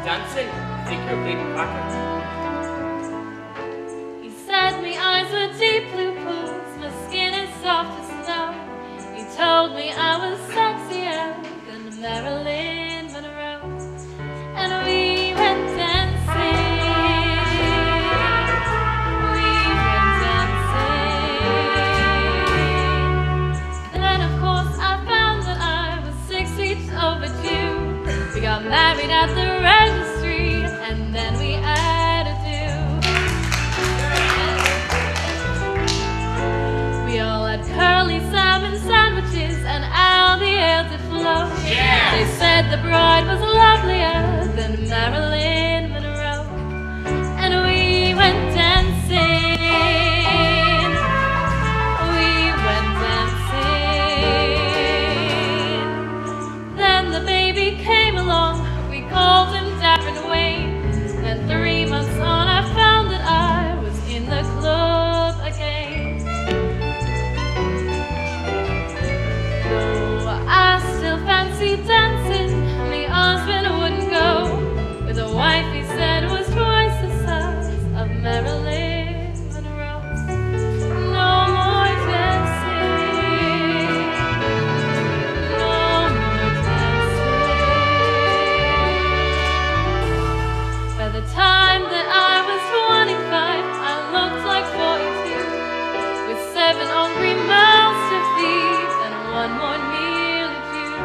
dancing? I think you're a big cracker. He said me eyes were deep blue pools, my skin is soft as snow. He told me I was sexier than Marilyn Monroe. And we went dancing. We went dancing. Then of course I found that I was 6 weeks overdue. We got married at the registry, and then we had a do. We all had curly salmon sandwiches, and out the air to flow. Yeah. They said the bride was lovelier than Marilyn Monroe. And we went dancing. We went dancing. Then the baby came along. We called him Darren Wayne. Then 3 months on, I found that I was in the club again. Though I still fancy dancing, my husband wouldn't go. With a wife he said was twice the size of Marilyn Monroe. No more dancing. No more dancing. By the time that I was 25, I looked like 42, with 7 hungry mouths to feed and 1 more meal due.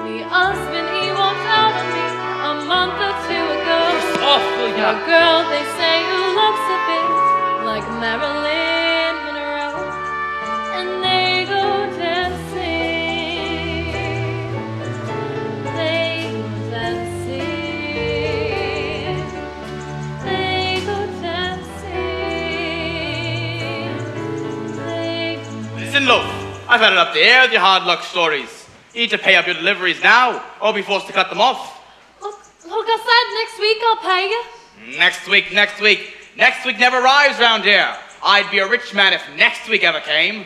The husband, he walked out on me a month or 2 ago. Awful, A yeah. girl, they say, who looks a bit like Marilyn Monroe. And they go dancing. They go dancing. They go dancing. They go. Listen, love, I've had it up to here with your hard luck stories. You need to pay up your deliveries now, or be forced to cut them off. Look, I said next week I'll pay you. Next week. Next week never arrives round here. I'd be a rich man if next week ever came.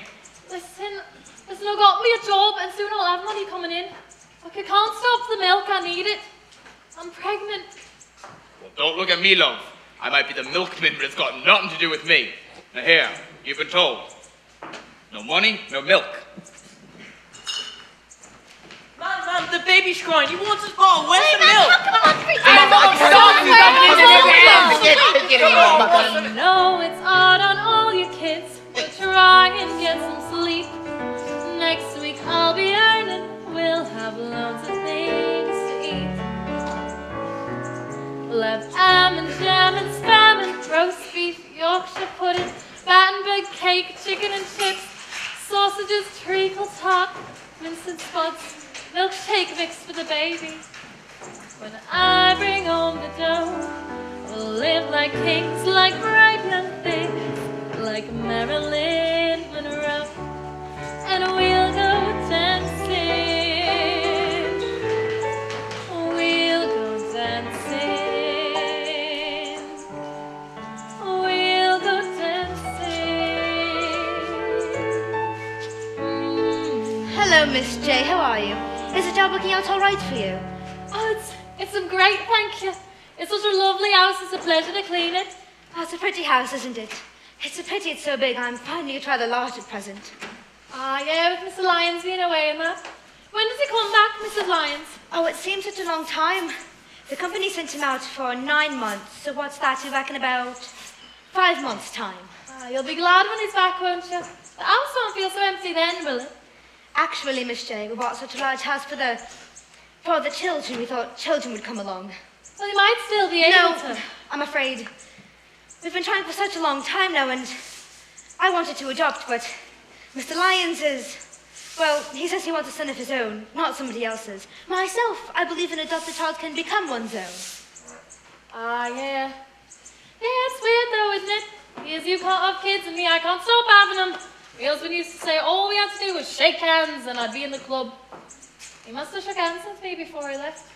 Listen, I got me a job and soon I'll have money coming in. Look, I can't stop the milk, I need it. I'm pregnant. Well, don't look at me, love. I might be the milkman, but it's got nothing to do with me. Now here, you've been told. No money, no milk. Mom, the baby's crying. He wants his bottle. Where's the milk? I know it's hard on all you kids, but try and get some sleep. Next week I'll be earning, we'll have loads of things to eat. We'll have ham and jam and spam and roast beef, Yorkshire pudding, Battenberg cake, chicken and chips, sausages, treacle tart, Vincent spuds, milkshake mix for the baby. When I bring home the dough, we'll live like kings, like bright young things, like Marilyn Monroe. And we'll go dancing. We'll go dancing. We'll go dancing. Hello, Miss J. How are you? Is the job working out all right for you? Oh, it's great, thank you. It's such a lovely house, it's a pleasure to clean it. Oh, it's a pretty house, isn't it? It's a pity it's so big. I'm finding it rather large at present. Ah, yeah, with Mr. Lyons being away and that. When does he come back, Mrs. Lyons? Oh, it seems such a long time. The company sent him out for 9 months. So what's that? You reckon about 5 months' time? Ah, you'll be glad when he's back, won't you? The house won't feel so empty then, will it? Actually, Miss J, we bought such a large house for the children. We thought children would come along. Well, he might still be able to. I'm afraid. We've been trying for such a long time now, and I wanted to adopt, but Mr. Lyons he says he wants a son of his own, not somebody else's. Myself, I believe an adopted child can become one's own. Ah, yeah. Yeah, it's weird though, isn't it? Because you can't have kids and me, I can't stop having them. My husband used to say all we had to do was shake hands and I'd be in the club. He must have shook hands with me before he left.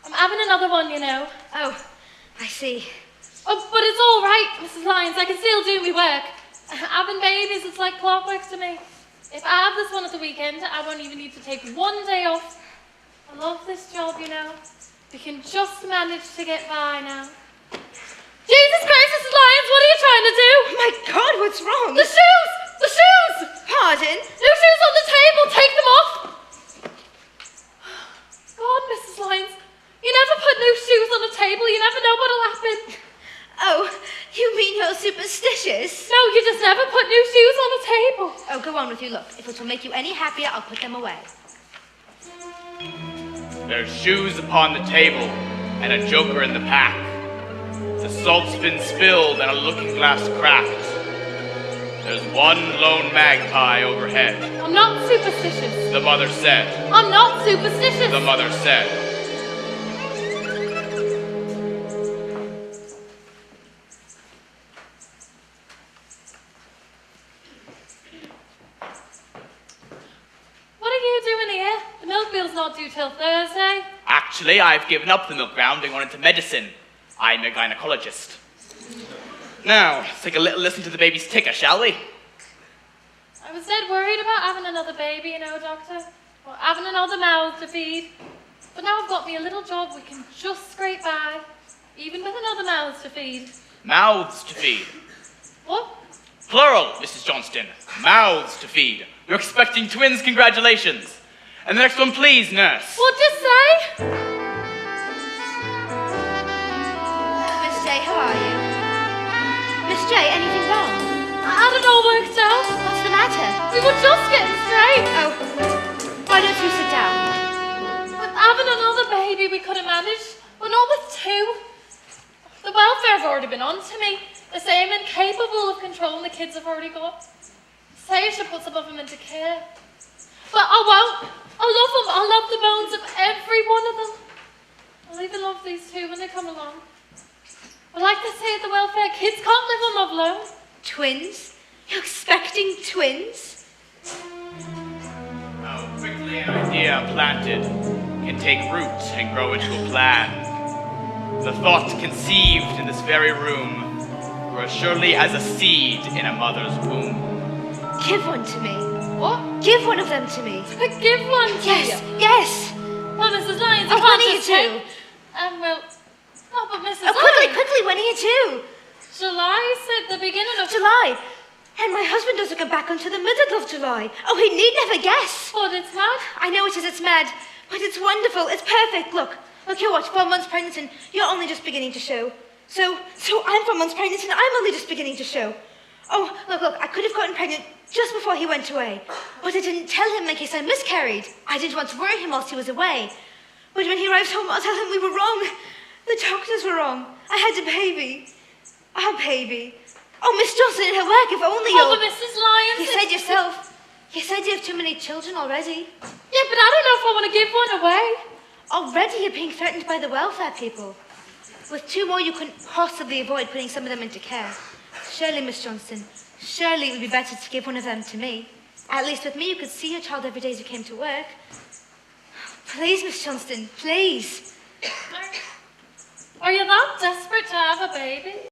I'm having another one, you know. Oh, I see. Oh, but it's all right, Mrs. Lyons. I can still do my work. Having babies, it's like clockwork to me. If I have this one at the weekend, I won't even need to take one day off. I love this job, you know. We can just manage to get by now. Jesus Christ, Mrs. Lyons, what are you trying to do? Oh my God, what's wrong? The shoes! The shoes! Pardon? New shoes on the table, take them off! God, Mrs. Lyons, you never put new shoes on the table, you never know what'll happen. Oh, you mean you're superstitious? No, you just never put new shoes on the table. Oh, go on with you. Look, if it will make you any happier, I'll put them away. There's shoes upon the table, and a joker in the pack. The salt's been spilled and a looking glass cracked. There's one lone magpie overhead. I'm not superstitious. The mother said. I'm not superstitious. The mother said. What are you doing here? The milk bill's not due till Thursday. Actually, I've given up the milk round and gone into medicine. I'm a gynecologist. Now, let's take a little listen to the baby's ticker, shall we? I was dead worried about having another baby, you know, Doctor. Or having another mouth to feed. But now I've got me a little job we can just scrape by, even with another mouth to feed. Mouths to feed. What? Plural, Mrs. Johnston. Mouths to feed. You're expecting twins, congratulations. And the next one, please, nurse. What'd you say? Miss J, how are you? Miss J, anything wrong? I had it all worked out. What's the matter? We were just getting straight. Oh, why don't you sit down? With having another baby, we could have managed, but not with two. The welfare's already been on to me. They say I'm incapable of controlling the kids I've already got. Say I should put some of them into care. But I won't. I love them. I love the bones of every one of them. I'll even love these two when they come along. But like they say at the welfare, kids can't live on love alone. Twins? You're expecting twins? How quickly an idea planted can take root and grow into a plan. The thought conceived in this very room grows surely as a seed in a mother's womb. Give one to me. What? Give one of them to me. Give one to Yes, you. yes. Well, Mrs. Lyons, Oh, you when can't are you just take... two? Well, no, but Mrs. Oh, quickly, Lyons. quickly, when are you two? July said the beginning of... July. And my husband doesn't come back until the middle of July. Oh, he need never guess. But it's mad. I know it is, it's mad, but it's wonderful, it's perfect. Look, you watch, 4 months pregnant and you're only just beginning to show. So I'm 4 months pregnant and I'm only just beginning to show. Oh, look, I could have gotten pregnant just before he went away, but I didn't tell him in case I miscarried. I didn't want to worry him whilst he was away. But when he arrived home, I'll tell him we were wrong. The doctors were wrong. I had a baby. Our baby. Oh, Miss Johnson in her work, if only Oh, you... but Mrs. Lyons... You said yourself. You said you have too many children already. Yeah, but I don't know if I want to give one away. Already you're being threatened by the welfare people. With 2 more, you couldn't possibly avoid putting some of them into care. Surely, Miss Johnston, surely it would be better to give one of them to me. At least with me, you could see your child every day as you came to work. Please, Miss Johnston, please. Are you that desperate to have a baby?